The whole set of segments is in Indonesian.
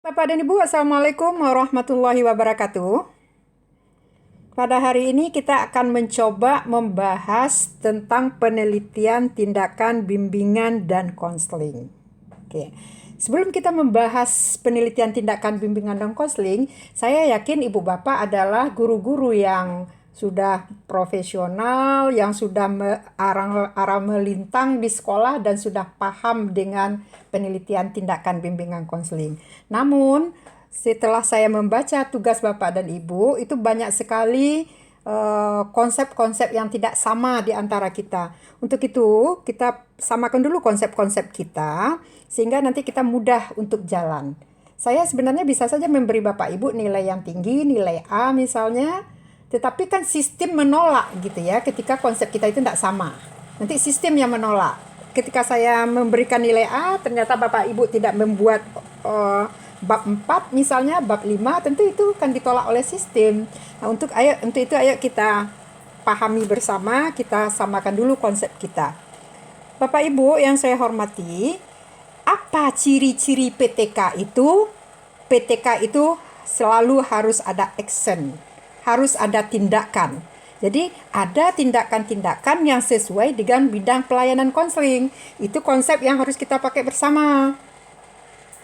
Bapak dan Ibu, Assalamualaikum warahmatullahi wabarakatuh. Pada hari ini kita akan mencoba membahas tentang penelitian, tindakan, bimbingan, dan konseling. Oke. Sebelum kita membahas penelitian, tindakan, bimbingan, dan konseling, saya yakin Ibu Bapak adalah guru-guru yang sudah profesional, yang sudah arang melintang di sekolah dan sudah paham dengan penelitian, tindakan, bimbingan, konseling. Namun, setelah saya membaca tugas Bapak dan Ibu, itu banyak sekali konsep-konsep yang tidak sama di antara kita. Untuk itu, kita samakan dulu konsep-konsep kita, sehingga nanti kita mudah untuk jalan. Saya sebenarnya bisa saja memberi Bapak Ibu nilai yang tinggi, nilai A misalnya, tetapi kan sistem menolak gitu ya, ketika konsep kita itu tidak sama. Nanti sistem yang menolak. Ketika saya memberikan nilai A, ternyata Bapak Ibu tidak membuat bab 4 misalnya, bab 5, tentu itu akan ditolak oleh sistem. Nah, untuk itu ayo kita pahami bersama, kita samakan dulu konsep kita. Bapak Ibu yang saya hormati, apa ciri-ciri PTK itu? PTK itu selalu harus ada action, harus ada tindakan. Jadi ada tindakan-tindakan yang sesuai dengan bidang pelayanan konseling. Itu konsep yang harus kita pakai bersama.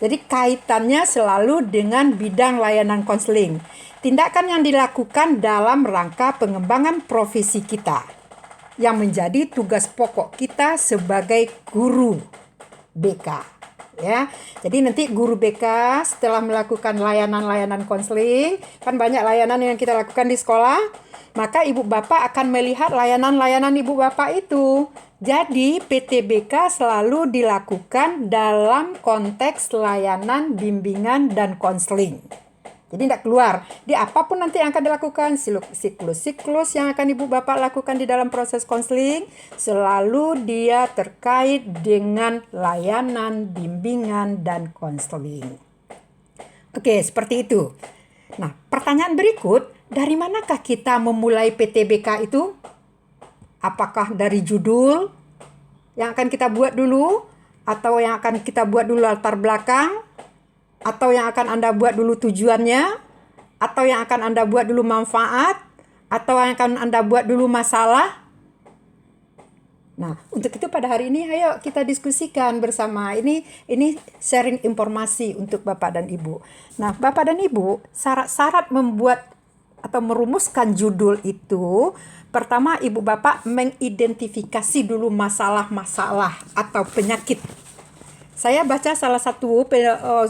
Jadi kaitannya selalu dengan bidang layanan konseling. Tindakan yang dilakukan dalam rangka pengembangan profesi kita, yang menjadi tugas pokok kita sebagai guru BK. Ya, jadi nanti guru BK setelah melakukan layanan-layanan konseling, kan banyak layanan yang kita lakukan di sekolah, maka Ibu Bapak akan melihat layanan-layanan Ibu Bapak itu. Jadi PTBK selalu dilakukan dalam konteks layanan, bimbingan, dan konseling. Jadi tidak keluar. Di apapun nanti yang akan dilakukan, siklus-siklus yang akan Ibu Bapak lakukan di dalam proses konseling, selalu dia terkait dengan layanan, bimbingan, dan konseling. Oke, seperti itu. Nah, pertanyaan berikut, dari manakah kita memulai PTBK itu? Apakah dari judul yang akan kita buat dulu, atau yang akan kita buat dulu latar belakang, atau yang akan Anda buat dulu tujuannya, atau yang akan Anda buat dulu manfaat, atau yang akan Anda buat dulu masalah? Nah, untuk itu pada hari ini ayo kita diskusikan bersama. Ini sharing informasi untuk Bapak dan Ibu. Nah, Bapak dan Ibu, syarat-syarat membuat atau merumuskan judul itu, pertama Ibu Bapak mengidentifikasi dulu masalah-masalah atau penyakit. Saya baca salah satu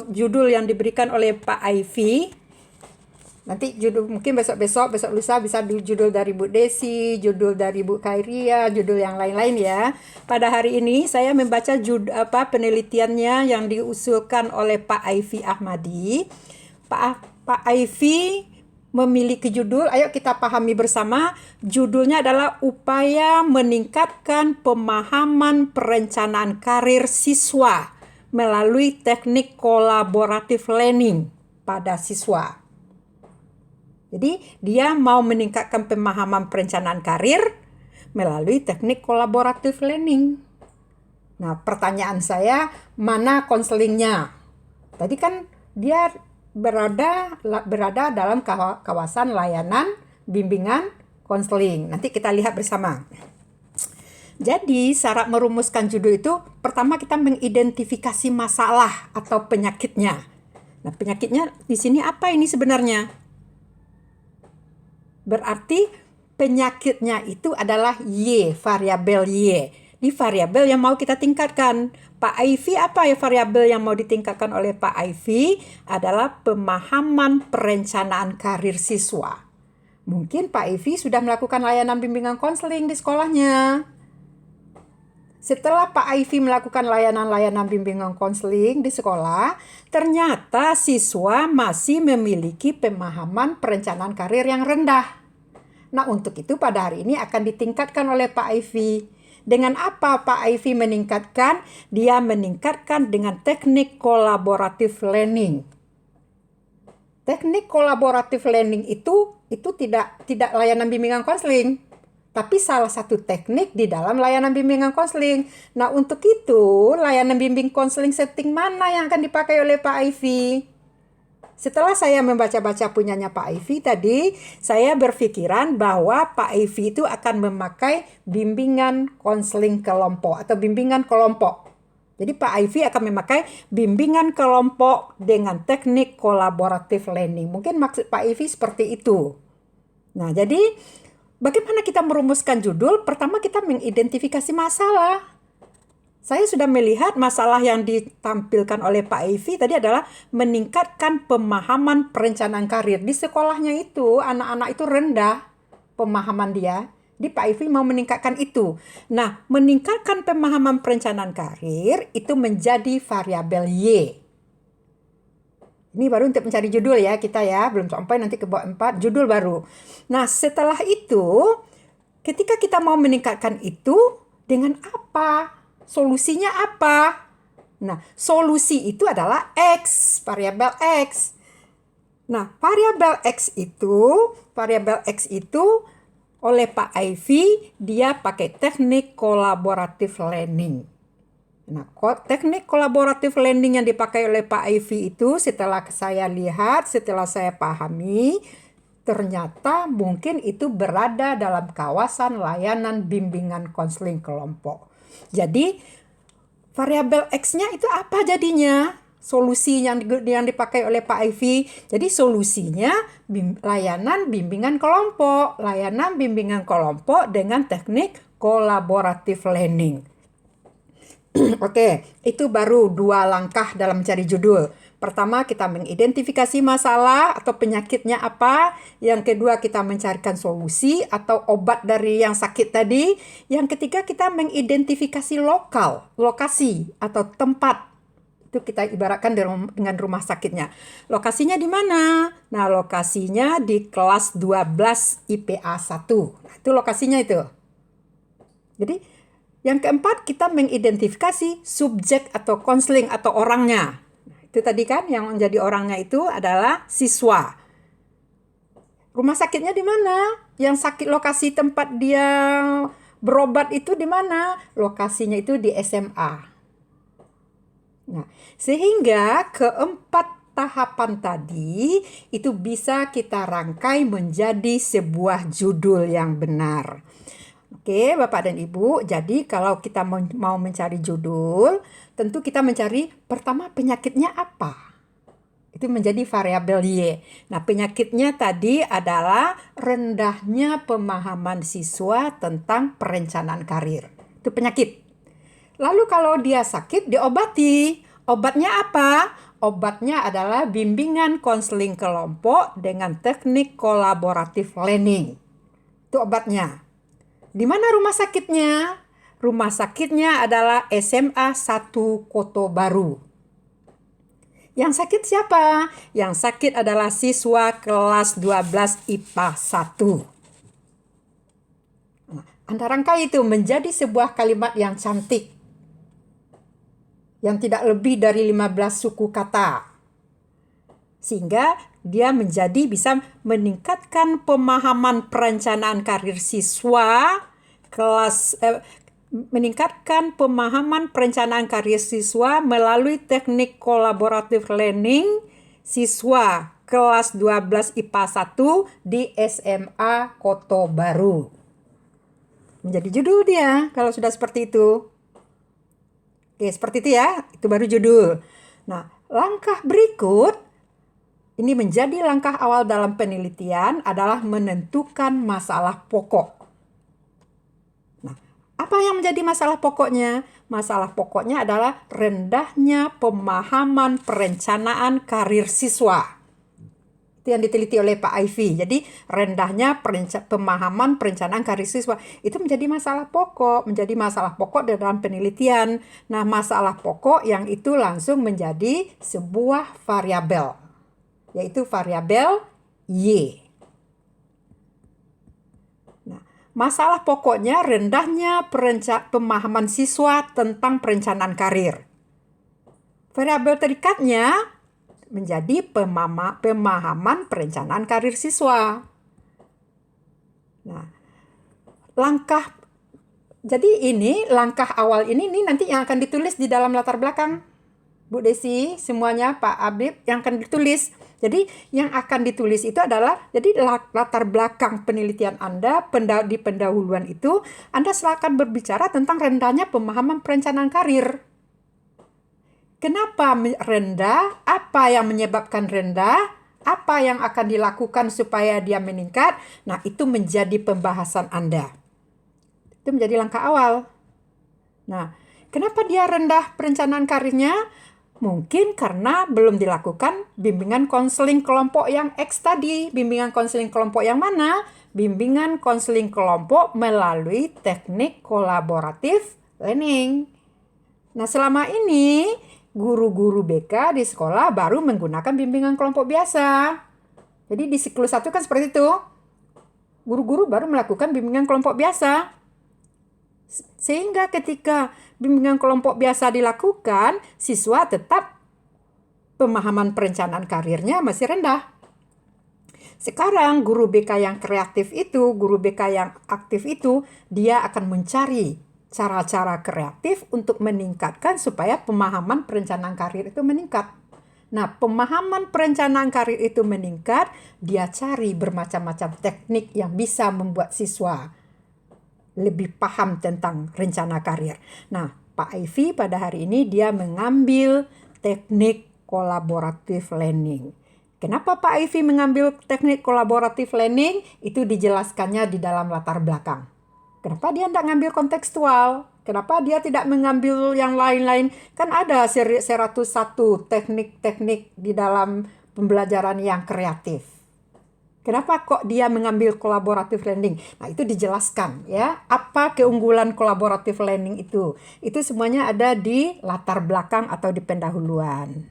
judul yang diberikan oleh Pak Aifi. Nanti judul mungkin besok lusa bisa judul dari Bu Desi, judul dari Bu Khairia, judul yang lain-lain ya. Pada hari ini saya membaca penelitiannya yang diusulkan oleh Pak Aifi Ahmadi. Pak Aifi memiliki judul, ayo kita pahami bersama, judulnya adalah upaya meningkatkan pemahaman perencanaan karir siswa melalui teknik kolaboratif learning pada siswa. Jadi dia mau meningkatkan pemahaman perencanaan karir melalui teknik kolaboratif learning. Nah, pertanyaan saya, mana konselingnya? Tadi kan dia berada dalam kawasan layanan, bimbingan, konseling. Nanti kita lihat bersama. Jadi, syarat merumuskan judul itu, pertama kita mengidentifikasi masalah atau penyakitnya. Nah, penyakitnya di sini apa ini sebenarnya? Berarti penyakitnya itu adalah Y, variabel Y. Di variabel yang mau kita tingkatkan. Pak Aifi, apa ya variabel yang mau ditingkatkan oleh Pak Aifi? Adalah pemahaman perencanaan karir siswa. Mungkin Pak Aifi sudah melakukan layanan bimbingan konseling di sekolahnya. Setelah Pak Aifi melakukan layanan-layanan bimbingan konseling di sekolah, ternyata siswa masih memiliki pemahaman perencanaan karir yang rendah. Nah, untuk itu pada hari ini akan ditingkatkan oleh Pak Aifi. Dengan apa Pak Aifi meningkatkan? Dia meningkatkan dengan teknik kolaboratif learning. Teknik kolaboratif learning itu tidak layanan bimbingan konseling, tapi salah satu teknik di dalam layanan bimbingan konseling. Nah, untuk itu layanan bimbing konseling setting mana yang akan dipakai oleh Pak Aifi? setelah saya membaca-baca punyanya Pak Ivy tadi, saya berpikiran bahwa Pak Ivy itu akan memakai bimbingan konseling kelompok atau bimbingan kelompok. Jadi Pak Ivy akan memakai bimbingan kelompok dengan teknik kolaboratif learning. Mungkin maksud Pak Ivy seperti itu. Nah, jadi bagaimana kita merumuskan judul? Pertama kita mengidentifikasi masalah. Saya sudah melihat masalah yang ditampilkan oleh Pak Ivy tadi adalah meningkatkan pemahaman perencanaan karir. Di sekolahnya itu, anak-anak itu rendah pemahaman dia. Di Pak Ivy mau meningkatkan itu. Nah, meningkatkan pemahaman perencanaan karir itu menjadi variabel Y. Ini baru untuk mencari judul ya kita ya. Belum sampai nanti ke bawah 4, judul baru. Nah, setelah itu, ketika kita mau meningkatkan itu, dengan apa? Solusinya apa? Nah, solusi itu adalah X, variabel X. Nah, variabel X itu oleh Pak Ivy, dia pakai teknik kolaboratif learning. Nah, teknik kolaboratif learning yang dipakai oleh Pak Ivy itu setelah saya lihat, setelah saya pahami, ternyata mungkin itu berada dalam kawasan layanan bimbingan konseling kelompok. Jadi variabel X-nya itu apa jadinya? Solusi yang dipakai oleh Pak Ivy. Jadi solusinya layanan bimbingan kelompok. Layanan bimbingan kelompok dengan teknik kolaboratif learning. Oke, itu baru 2 langkah dalam mencari judul. Pertama, kita mengidentifikasi masalah atau penyakitnya apa. Yang kedua, kita mencarikan solusi atau obat dari yang sakit tadi. Yang ketiga, kita mengidentifikasi lokasi atau tempat. Itu kita ibaratkan dengan rumah sakitnya. Lokasinya di mana? Nah, lokasinya di kelas 12 IPA 1. Nah, itu lokasinya itu. Jadi, yang keempat, kita mengidentifikasi subjek atau konseling atau orangnya. Itu tadi kan yang menjadi orangnya itu adalah siswa. Rumah sakitnya di mana? Yang sakit lokasi tempat dia berobat itu di mana? Lokasinya itu di SMA. Nah, sehingga keempat tahapan tadi itu bisa kita rangkai menjadi sebuah judul yang benar. Oke, Bapak dan Ibu, jadi kalau kita mau mencari judul, tentu kita mencari pertama penyakitnya apa. Itu menjadi variabel Y. Nah, penyakitnya tadi adalah rendahnya pemahaman siswa tentang perencanaan karir. Itu penyakit. Lalu kalau dia sakit, diobati. Obatnya apa? Obatnya adalah bimbingan konseling kelompok dengan teknik kolaboratif learning. Itu obatnya. Di mana rumah sakitnya? Rumah sakitnya adalah SMA 1 Koto Baru. Yang sakit siapa? Yang sakit adalah siswa kelas 12 IPA 1. Nah, Anda rangkai itu menjadi sebuah kalimat yang cantik. Yang tidak lebih dari 15 suku kata. Sehingga dia bisa meningkatkan pemahaman perencanaan karir siswa meningkatkan pemahaman perencanaan karir siswa melalui teknik kolaboratif learning siswa kelas 12 IPA 1 di SMA Koto Baru. Menjadi judul dia kalau sudah seperti itu. Oke, seperti itu ya. Itu baru judul. Nah, langkah berikut ini menjadi langkah awal dalam penelitian adalah menentukan masalah pokok. Nah, apa yang menjadi masalah pokoknya? Masalah pokoknya adalah rendahnya pemahaman perencanaan karir siswa. Itu yang diteliti oleh Pak Ivy. Jadi rendahnya pemahaman perencanaan karir siswa itu menjadi masalah pokok dalam penelitian. Nah, masalah pokok yang itu langsung menjadi sebuah variabel, yaitu variabel Y. Nah, masalah pokoknya rendahnya pemahaman siswa tentang perencanaan karir. Variabel terikatnya menjadi pemahaman perencanaan karir siswa. Nah, jadi langkah awal ini nanti yang akan ditulis di dalam latar belakang. Bu Desi, semuanya Pak Abib yang akan ditulis. Jadi yang akan ditulis itu adalah, jadi latar belakang penelitian Anda di pendahuluan itu, Anda akan berbicara tentang rendahnya pemahaman perencanaan karir. Kenapa rendah? Apa yang menyebabkan rendah? Apa yang akan dilakukan supaya dia meningkat? Nah, itu menjadi pembahasan Anda. Itu menjadi langkah awal. Nah, kenapa dia rendah perencanaan karirnya? Mungkin karena belum dilakukan bimbingan konseling kelompok yang X tadi. Bimbingan konseling kelompok yang mana? Bimbingan konseling kelompok melalui teknik kolaboratif learning. Nah, selama ini guru-guru BK di sekolah baru menggunakan bimbingan kelompok biasa. Jadi di siklus 1 kan seperti itu. Guru-guru baru melakukan bimbingan kelompok biasa. Sehingga ketika bimbingan kelompok biasa dilakukan, siswa tetap pemahaman perencanaan karirnya masih rendah. Sekarang guru BK yang kreatif itu, guru BK yang aktif itu, dia akan mencari cara-cara kreatif untuk meningkatkan supaya pemahaman perencanaan karir itu meningkat. Nah, pemahaman perencanaan karir itu meningkat, dia cari bermacam-macam teknik yang bisa membuat siswa lebih paham tentang rencana karir. Nah, Pak Ivy pada hari ini dia mengambil teknik kolaboratif learning. Kenapa Pak Ivy mengambil teknik kolaboratif learning? Itu dijelaskannya di dalam latar belakang. Kenapa dia tidak ngambil kontekstual? Kenapa dia tidak mengambil yang lain-lain? Kan ada 101 teknik-teknik di dalam pembelajaran yang kreatif. Kenapa kok dia mengambil collaborative learning? Nah, itu dijelaskan ya. Apa keunggulan collaborative learning itu? Itu semuanya ada di latar belakang atau di pendahuluan.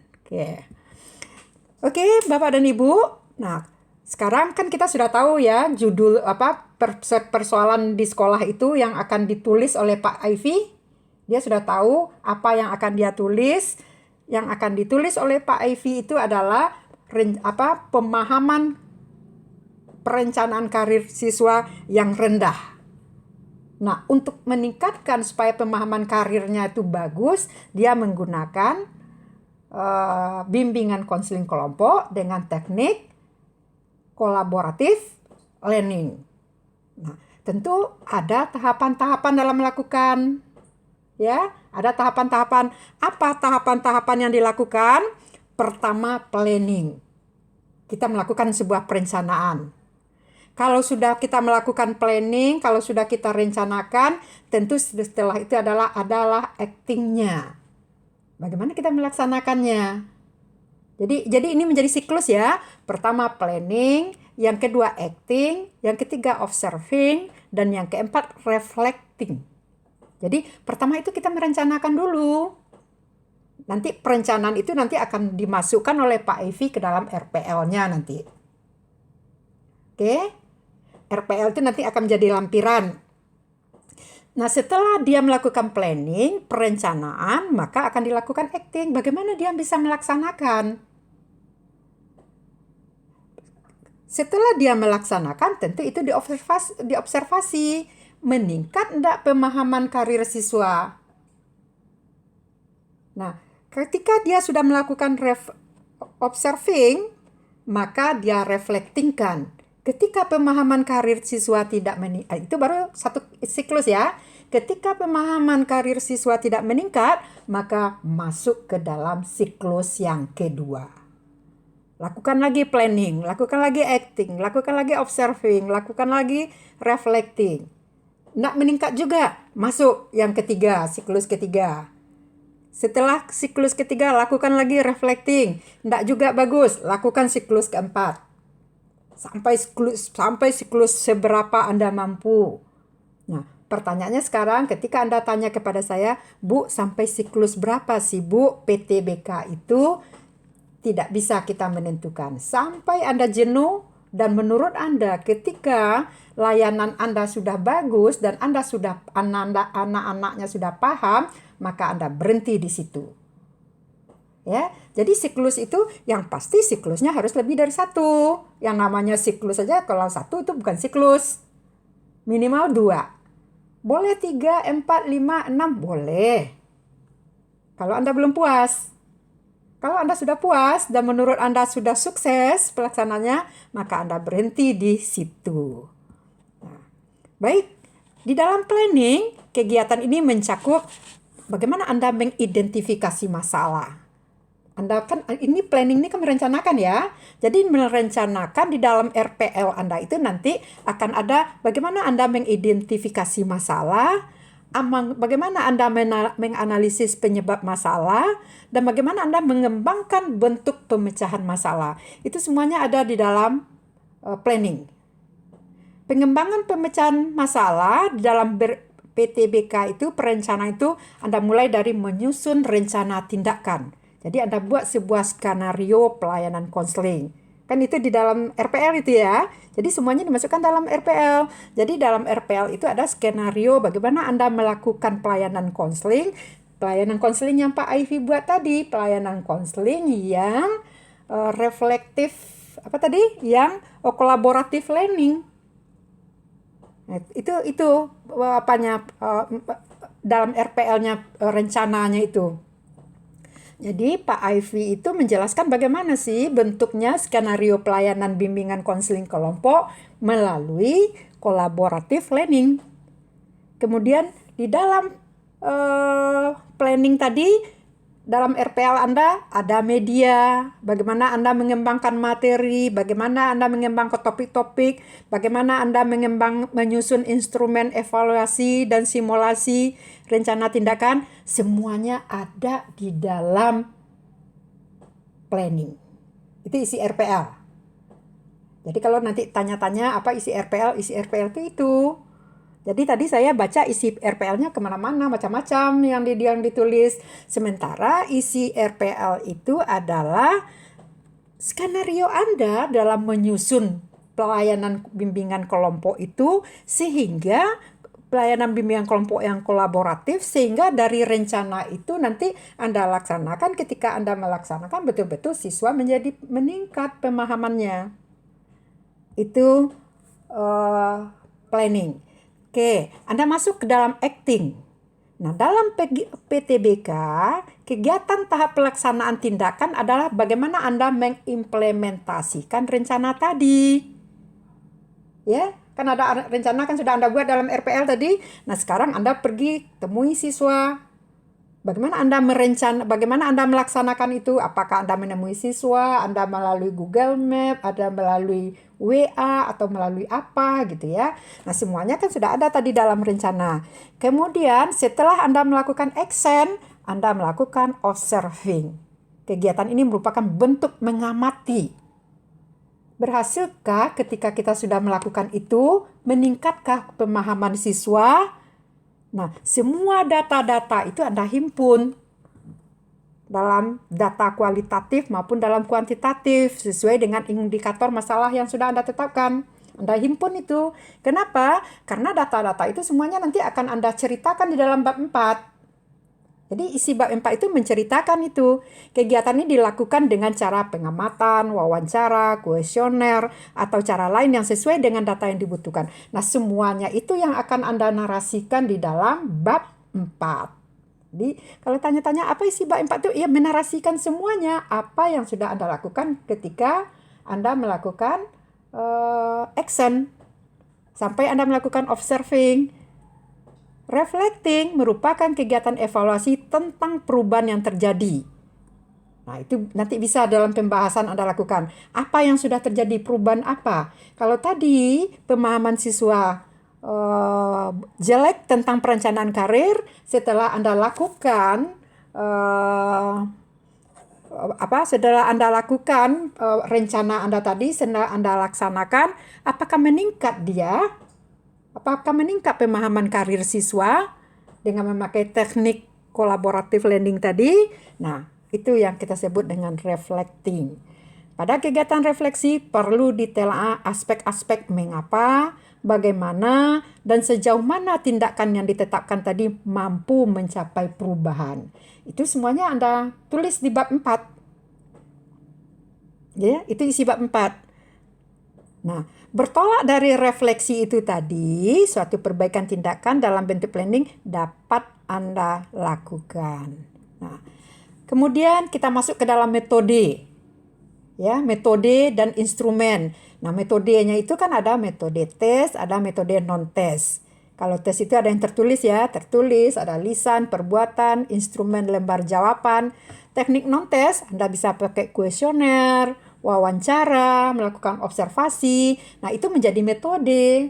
Oke, Bapak dan Ibu. Nah, sekarang kan kita sudah tahu ya judul persoalan di sekolah itu yang akan ditulis oleh Pak Ivy. Dia sudah tahu apa yang akan dia tulis. Yang akan ditulis oleh Pak Ivy itu adalah pemahaman perencanaan karir siswa yang rendah. Nah, untuk meningkatkan supaya pemahaman karirnya itu bagus, dia menggunakan bimbingan konseling kelompok dengan teknik kolaboratif learning. Nah, tentu ada tahapan-tahapan dalam melakukan, ya, ada tahapan-tahapan. Apa tahapan-tahapan yang dilakukan? Pertama, planning. Kita melakukan sebuah perencanaan. Kalau sudah kita melakukan planning, kalau sudah kita rencanakan, tentu setelah itu adalah actingnya. Bagaimana kita melaksanakannya? Jadi ini menjadi siklus ya. Pertama planning, yang kedua acting, yang ketiga observing, dan yang keempat reflecting. Jadi pertama itu kita merencanakan dulu. Nanti perencanaan itu nanti akan dimasukkan oleh Pak Ivy ke dalam RPL-nya nanti. Oke? RPL itu nanti akan menjadi lampiran. Nah, setelah dia melakukan planning, perencanaan, maka akan dilakukan acting. Bagaimana dia bisa melaksanakan? Setelah dia melaksanakan, tentu itu diobservasi. Meningkat enggak pemahaman karir siswa? Nah, ketika dia sudah melakukan observing, maka dia reflectingkan. Ketika pemahaman karir siswa tidak meningkat, itu baru satu siklus ya. Ketika pemahaman karir siswa tidak meningkat, maka masuk ke dalam siklus yang kedua. Lakukan lagi planning, lakukan lagi acting, lakukan lagi observing, lakukan lagi reflecting. Tidak meningkat juga, masuk yang ketiga, siklus ketiga. Setelah siklus ketiga, lakukan lagi reflecting. Tidak juga bagus, lakukan siklus keempat. Sampai siklus seberapa Anda mampu. Nah, pertanyaannya sekarang ketika Anda tanya kepada saya, Bu, sampai siklus berapa sih Bu PTBK itu? Tidak bisa kita menentukan. Sampai Anda jenuh dan menurut Anda ketika layanan Anda sudah bagus dan Anda sudah anak-anaknya sudah paham, maka Anda berhenti di situ. Ya, jadi siklus itu yang pasti siklusnya harus lebih dari satu. Yang namanya siklus saja kalau satu itu bukan siklus. Minimal 2. Boleh 3, 4, 5, 6, boleh. Kalau Anda belum puas. Kalau Anda sudah puas dan menurut Anda sudah sukses pelaksananya, maka Anda berhenti di situ. Nah, baik, di dalam planning, kegiatan ini mencakup bagaimana Anda mengidentifikasi masalah. Anda kan ini planning ini kan merencanakan ya. Jadi merencanakan di dalam RPL Anda itu nanti akan ada bagaimana Anda mengidentifikasi masalah, bagaimana Anda menganalisis penyebab masalah, dan bagaimana Anda mengembangkan bentuk pemecahan masalah. Itu semuanya ada di dalam planning. Pengembangan pemecahan masalah di dalam PTBK itu, perencanaan itu, Anda mulai dari menyusun rencana tindakan. Jadi Anda buat sebuah skenario pelayanan konseling. Kan itu di dalam RPL itu ya. Jadi semuanya dimasukkan dalam RPL. Jadi dalam RPL itu ada skenario bagaimana Anda melakukan pelayanan konseling. Pelayanan konseling yang Pak Ivy buat tadi. Pelayanan konseling yang reflektif, apa tadi? Yang kolaboratif learning. Itu apanya dalam RPL-nya rencananya itu. Jadi Pak Ivy itu menjelaskan bagaimana sih bentuknya skenario pelayanan bimbingan konseling kelompok melalui kolaboratif learning. Kemudian di dalam planning tadi, dalam RPL Anda ada media, bagaimana Anda mengembangkan materi, bagaimana Anda mengembangkan topik-topik, bagaimana Anda menyusun instrumen evaluasi dan simulasi rencana tindakan, semuanya ada di dalam planning. Itu isi RPL. Jadi kalau nanti tanya-tanya apa isi RPL itu. Jadi tadi saya baca isi RPL-nya kemana-mana, macam-macam yang ditulis. Sementara isi RPL itu adalah skenario Anda dalam menyusun pelayanan bimbingan kelompok itu, sehingga pelayanan bimbingan kelompok yang kolaboratif, sehingga dari rencana itu nanti Anda laksanakan. Ketika Anda melaksanakan, betul-betul siswa menjadi meningkat pemahamannya. Itu planning. Oke, Anda masuk ke dalam acting. Nah, dalam PTBK, kegiatan tahap pelaksanaan tindakan adalah bagaimana Anda mengimplementasikan rencana tadi. Ya, kan ada rencana kan sudah Anda buat dalam RPL tadi. Nah, sekarang Anda pergi temui siswa. Bagaimana Anda melaksanakan itu? Apakah Anda menemui siswa, Anda melalui Google Map, Anda melalui WA, atau melalui apa gitu ya. Nah, semuanya kan sudah ada tadi dalam rencana. Kemudian setelah Anda melakukan action, Anda melakukan observing. Kegiatan ini merupakan bentuk mengamati. Berhasilkah ketika kita sudah melakukan itu? Meningkatkah pemahaman siswa? Nah, semua data-data itu Anda himpun dalam data kualitatif maupun dalam kuantitatif sesuai dengan indikator masalah yang sudah Anda tetapkan. Anda himpun itu. Kenapa? Karena data-data itu semuanya nanti akan Anda ceritakan di dalam bab 4. Jadi isi bab 4 itu menceritakan itu. Kegiatan ini dilakukan dengan cara pengamatan, wawancara, kuesioner, atau cara lain yang sesuai dengan data yang dibutuhkan. Nah, semuanya itu yang akan Anda narasikan di dalam bab 4. Jadi kalau tanya-tanya apa isi bab 4 itu, ya menarasikan semuanya apa yang sudah Anda lakukan ketika Anda melakukan action. Sampai Anda melakukan observing. Reflecting merupakan kegiatan evaluasi tentang perubahan yang terjadi. Nah, itu nanti bisa dalam pembahasan Anda lakukan. Apa yang sudah terjadi, perubahan apa? Kalau tadi pemahaman siswa jelek tentang perencanaan karir, setelah Anda lakukan rencana Anda tadi, setelah Anda laksanakan, apakah meningkat dia? Apakah meningkat pemahaman karir siswa dengan memakai teknik kolaboratif learning tadi? Nah, itu yang kita sebut dengan reflecting. Pada kegiatan refleksi perlu ditelaah aspek-aspek mengapa, bagaimana, dan sejauh mana tindakan yang ditetapkan tadi mampu mencapai perubahan. Itu semuanya Anda tulis di bab 4. Ya, itu isi bab 4. Nah, bertolak dari refleksi itu tadi, suatu perbaikan tindakan dalam bentuk planning dapat Anda lakukan. Nah, Kemudian kita masuk ke dalam metode. Ya, metode dan instrumen. Nah, metodenya itu kan ada metode tes, ada metode non-tes. Kalau tes itu ada yang tertulis ya, tertulis, ada lisan, perbuatan, instrumen lembar jawaban. Teknik non-tes, Anda bisa pakai kuesioner, wawancara, melakukan observasi. Nah, itu menjadi metode.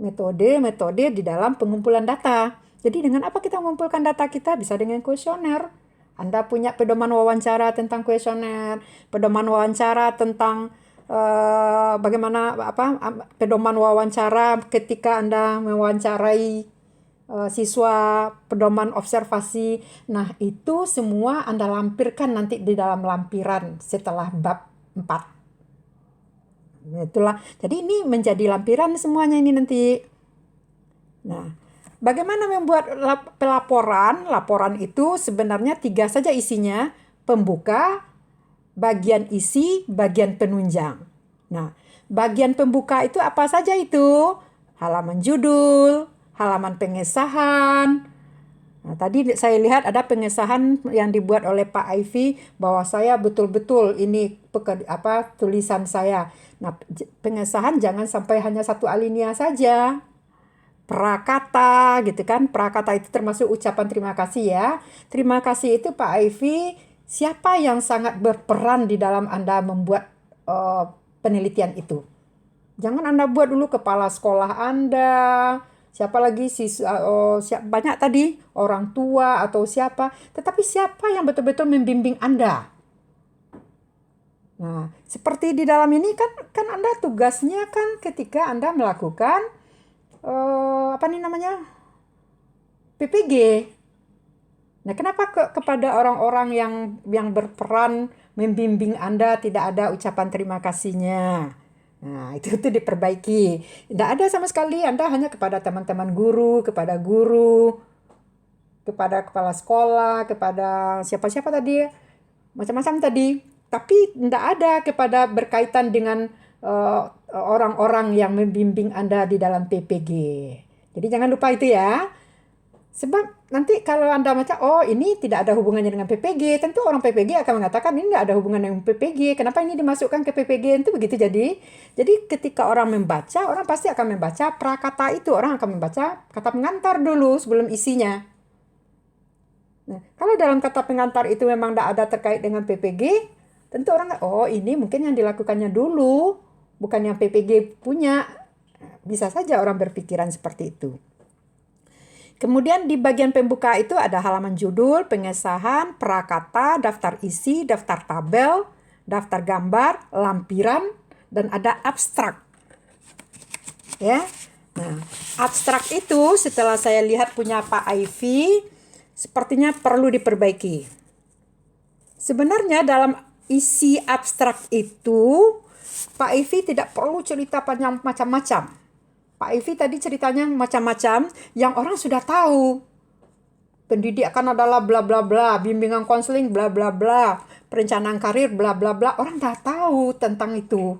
Metode di dalam pengumpulan data. Jadi dengan apa kita mengumpulkan data kita? Bisa dengan kuesioner. Anda punya pedoman wawancara tentang kuesioner, pedoman wawancara tentang bagaimana pedoman wawancara ketika Anda mewawancarai siswa, pedoman observasi. Nah, itu semua Anda lampirkan nanti di dalam lampiran setelah bab 4. Itulah. Jadi ini menjadi lampiran semuanya ini nanti. Nah, bagaimana membuat pelaporan? Laporan itu sebenarnya 3 saja isinya. Pembuka, bagian isi, bagian penunjang. Nah, bagian pembuka itu apa saja itu? Halaman judul, halaman pengesahan. Nah, tadi saya lihat ada pengesahan yang dibuat oleh Pak Aifi bahwa saya betul-betul ini tulisan saya. Nah, pengesahan jangan sampai hanya 1 alinea saja. Prakata gitu kan. Prakata itu termasuk ucapan terima kasih ya. Terima kasih itu Pak Aifi, siapa yang sangat berperan di dalam Anda membuat penelitian itu. Jangan Anda buat dulu kepala sekolah Anda, siapa lagi banyak tadi orang tua atau siapa, tetapi siapa yang betul-betul membimbing Anda. Nah, seperti di dalam ini kan Anda tugasnya kan ketika Anda melakukan PPG. Nah, kenapa kepada orang-orang yang berperan membimbing Anda tidak ada ucapan terima kasihnya? Nah, itu diperbaiki. Tidak ada sama sekali, Anda hanya kepada teman-teman guru, kepada kepala sekolah, kepada siapa-siapa tadi, macam-macam tadi. Tapi tidak ada kepada berkaitan dengan orang-orang yang membimbing Anda di dalam PPG. Jadi jangan lupa itu ya. Sebab nanti kalau Anda macam, oh ini tidak ada hubungannya dengan PPG, tentu orang PPG akan mengatakan ini tidak ada hubungan dengan PPG. Kenapa ini dimasukkan ke PPG? Itu begitu jadi. Jadi ketika orang membaca, orang pasti akan membaca prakata itu. Orang akan membaca kata pengantar dulu sebelum isinya. Nah, kalau dalam kata pengantar itu memang tidak ada terkait dengan PPG, tentu orang, oh ini mungkin yang dilakukannya dulu, bukan yang PPG punya. Bisa saja orang berpikiran seperti itu. Kemudian di bagian pembuka itu ada halaman judul, pengesahan, prakata, daftar isi, daftar tabel, daftar gambar, lampiran, dan ada abstrak. Ya. Nah, abstrak itu setelah saya lihat punya Pak Aifi, sepertinya perlu diperbaiki. Sebenarnya dalam isi abstrak itu, Pak Aifi tidak perlu cerita panjang macam-macam. Pak Aifi tadi ceritanya macam-macam yang orang sudah tahu. Pendidikan adalah bla bla bla, bimbingan konseling bla bla bla, perencanaan karir bla bla bla. Orang dah tahu tentang itu.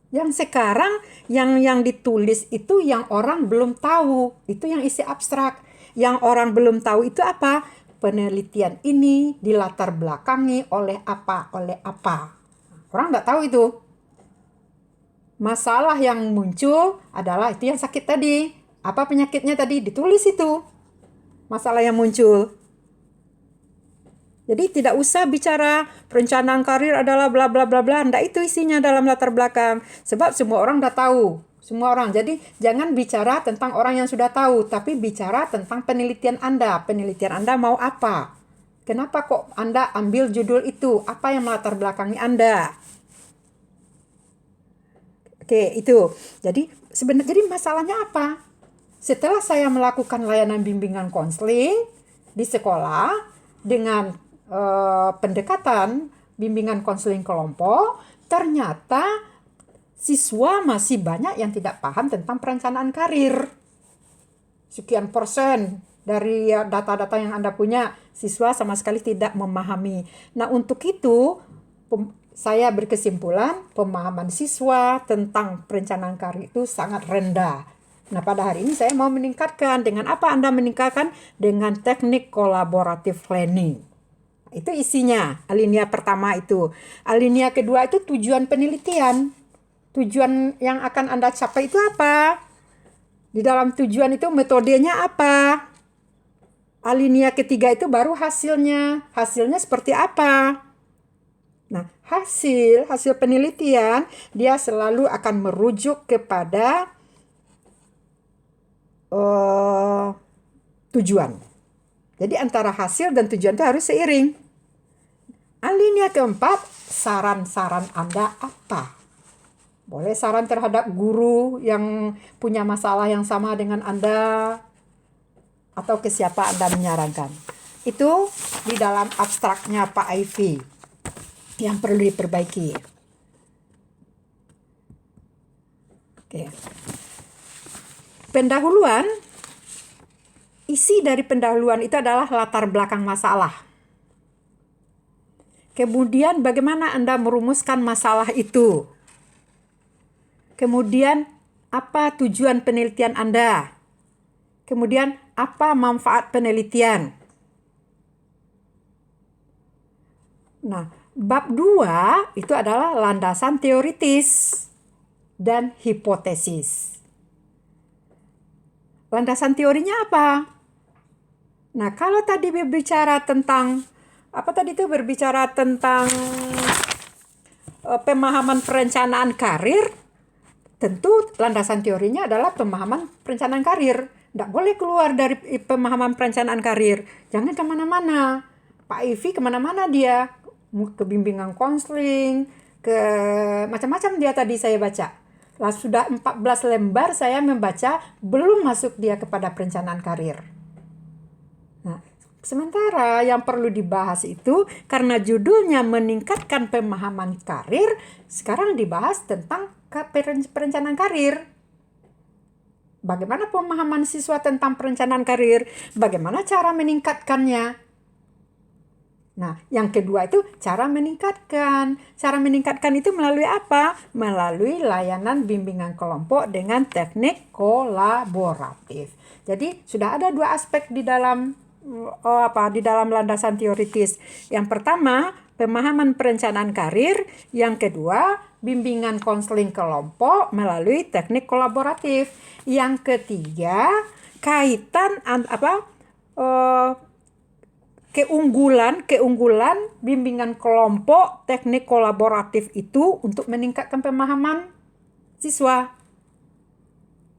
Yang sekarang yang ditulis itu yang orang belum tahu. Itu yang isi abstrak. Yang orang belum tahu itu apa? Penelitian ini dilatar belakangi oleh apa, oleh apa. Orang nggak tahu itu. Masalah yang muncul adalah itu yang sakit tadi. Apa penyakitnya tadi? Ditulis itu. Masalah yang muncul. Jadi tidak usah bicara perencanaan karir adalah bla bla bla bla. Nggak itu isinya dalam latar belakang. Sebab semua orang udah tahu. Semua orang. Jadi jangan bicara tentang orang yang sudah tahu. Tapi bicara tentang penelitian Anda. Penelitian Anda mau apa? Kenapa kok Anda ambil judul itu? Apa yang melatar belakangi Anda? Oke, itu. Jadi sebenarnya masalahnya apa? Setelah saya melakukan layanan bimbingan konseling di sekolah dengan pendekatan bimbingan konseling kelompok, ternyata siswa masih banyak yang tidak paham tentang perencanaan karir. Sekian persen dari data-data yang Anda punya, siswa sama sekali tidak memahami. Nah, untuk itu saya berkesimpulan pemahaman siswa tentang perencanaan karir itu sangat rendah. Nah, pada hari ini saya mau meningkatkan. Dengan apa Anda meningkatkan? Dengan teknik kolaboratif planning. Itu isinya, alinea pertama itu. Alinea kedua itu tujuan penelitian. Tujuan yang akan Anda capai itu apa? Di dalam tujuan itu metodenya apa? Alinea ketiga itu baru hasilnya. Hasilnya seperti apa? Nah, hasil penelitian dia selalu akan merujuk kepada tujuan. Jadi antara hasil dan tujuan itu harus seiring. Alinea keempat, saran-saran Anda apa? Boleh saran terhadap guru yang punya masalah yang sama dengan Anda, atau ke siapa Anda menyarankan. Itu di dalam abstraknya Pak Ivy yang perlu diperbaiki. Oke. Pendahuluan, isi dari pendahuluan itu adalah latar belakang masalah. Kemudian bagaimana Anda merumuskan masalah itu? Kemudian apa tujuan penelitian Anda? Kemudian apa manfaat penelitian? Nah, bab 2 itu adalah landasan teoritis dan hipotesis. Landasan teorinya apa? Nah, kalau tadi berbicara tentang berbicara tentang pemahaman perencanaan karir, tentu landasan teorinya adalah pemahaman perencanaan karir. Tidak boleh keluar dari pemahaman perencanaan karir. Jangan kemana-mana. Pak Ivy kemana-mana dia. Ke bimbingan konseling, ke macam-macam dia tadi saya baca. Lah sudah 14 lembar saya membaca, belum masuk dia kepada perencanaan karir. Nah, sementara yang perlu dibahas itu, karena judulnya meningkatkan pemahaman karir, sekarang dibahas tentang perencanaan karir. Bagaimana pemahaman siswa tentang perencanaan karir? Bagaimana cara meningkatkannya? Nah, yang kedua itu cara meningkatkan. Cara meningkatkan itu melalui apa? Melalui layanan bimbingan kelompok dengan teknik kolaboratif. Jadi, sudah ada dua aspek di dalam landasan teoritis. Yang pertama, pemahaman perencanaan karir. Yang kedua, bimbingan konseling kelompok melalui teknik kolaboratif. Yang ketiga, kaitan keunggulan bimbingan kelompok teknik kolaboratif itu untuk meningkatkan pemahaman siswa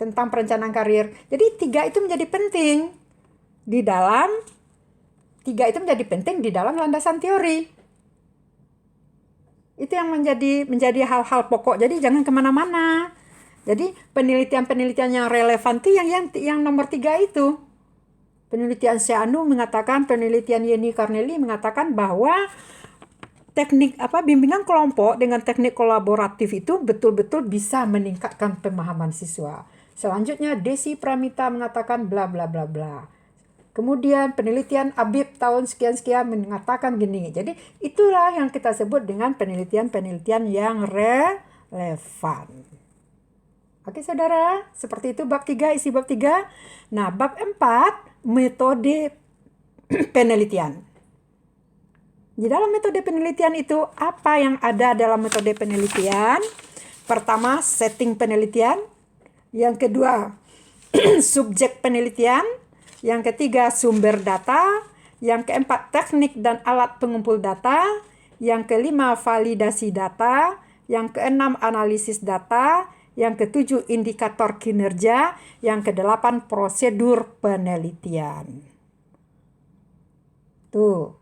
tentang perencanaan karir. Jadi tiga itu menjadi penting di dalam landasan teori. Itu yang menjadi hal-hal pokok. Jadi jangan kemana-mana. Jadi penelitian-penelitian yang relevan itu yang nomor 3 itu. Penelitian Seanu mengatakan, penelitian Yeni Carnelli mengatakan bahwa teknik bimbingan kelompok dengan teknik kolaboratif itu betul-betul bisa meningkatkan pemahaman siswa. Selanjutnya Desi Pramita mengatakan bla bla bla bla. Kemudian penelitian Abib tahun sekian-sekian mengatakan gini. Jadi itulah yang kita sebut dengan penelitian-penelitian yang relevan. Oke saudara, seperti itu bab 3, isi bab 3. Nah, bab 4, metode penelitian. Di dalam metode penelitian itu, apa yang ada dalam metode penelitian? Pertama, setting penelitian. Yang kedua, subjek penelitian. Yang ketiga, sumber data. Yang keempat, teknik dan alat pengumpul data. Yang kelima, validasi data. Yang keenam, analisis data. Yang ketujuh, indikator kinerja. Yang kedelapan, prosedur penelitian. Tuh.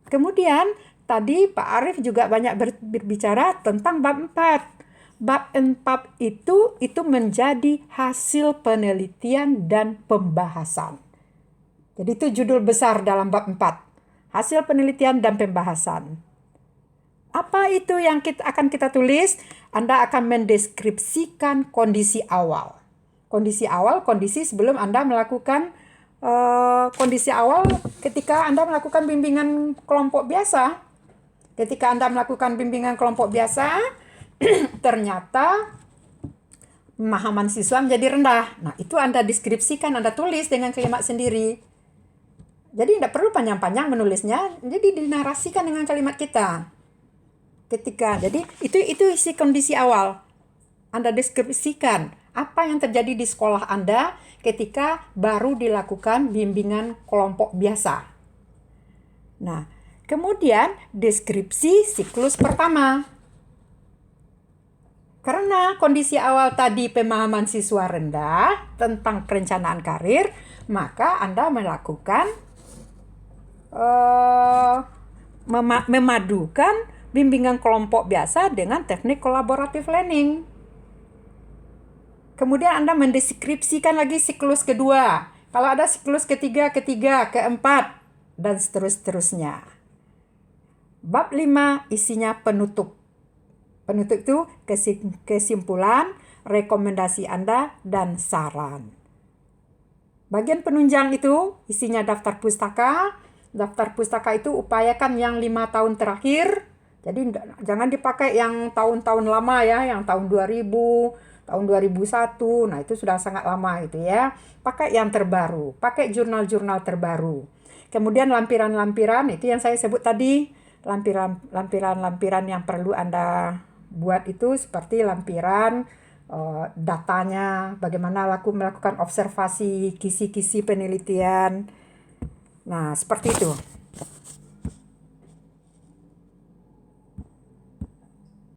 Kemudian, tadi Pak Arief juga banyak berbicara tentang bab 4. Bab 4 itu menjadi hasil penelitian dan pembahasan. Jadi itu judul besar dalam bab 4. Hasil penelitian dan pembahasan. Apa itu yang akan kita tulis? Anda akan mendeskripsikan kondisi awal. Kondisi sebelum Anda melakukan kondisi awal ketika Anda melakukan bimbingan kelompok biasa. Ketika Anda melakukan bimbingan kelompok biasa, ternyata pemahaman siswa menjadi rendah. Nah, itu Anda deskripsikan, Anda tulis dengan kalimat sendiri. Jadi tidak perlu panjang-panjang menulisnya, jadi dinarasikan dengan kalimat kita. Jadi itu isi kondisi awal. Anda deskripsikan apa yang terjadi di sekolah Anda ketika baru dilakukan bimbingan kelompok biasa. Nah, kemudian deskripsi siklus pertama. Karena kondisi awal tadi pemahaman siswa rendah tentang perencanaan karir, maka Anda melakukan memadukan bimbingan kelompok biasa dengan teknik kolaboratif learning. Kemudian Anda mendeskripsikan lagi siklus kedua. Kalau ada siklus ketiga, keempat, dan seterusnya. Bab 5 isinya penutup. Penutup itu kesimpulan, rekomendasi Anda, dan saran. Bagian penunjang itu isinya daftar pustaka. Daftar pustaka itu upayakan yang 5 tahun terakhir. Jadi jangan dipakai yang tahun-tahun lama ya, yang tahun 2000, tahun 2001. Nah, itu sudah sangat lama itu ya. Pakai yang terbaru, pakai jurnal-jurnal terbaru. Kemudian lampiran-lampiran itu yang saya sebut tadi, lampiran-lampiran yang perlu Anda buat itu seperti lampiran datanya, bagaimana melakukan observasi, kisi-kisi penelitian. Nah, seperti itu.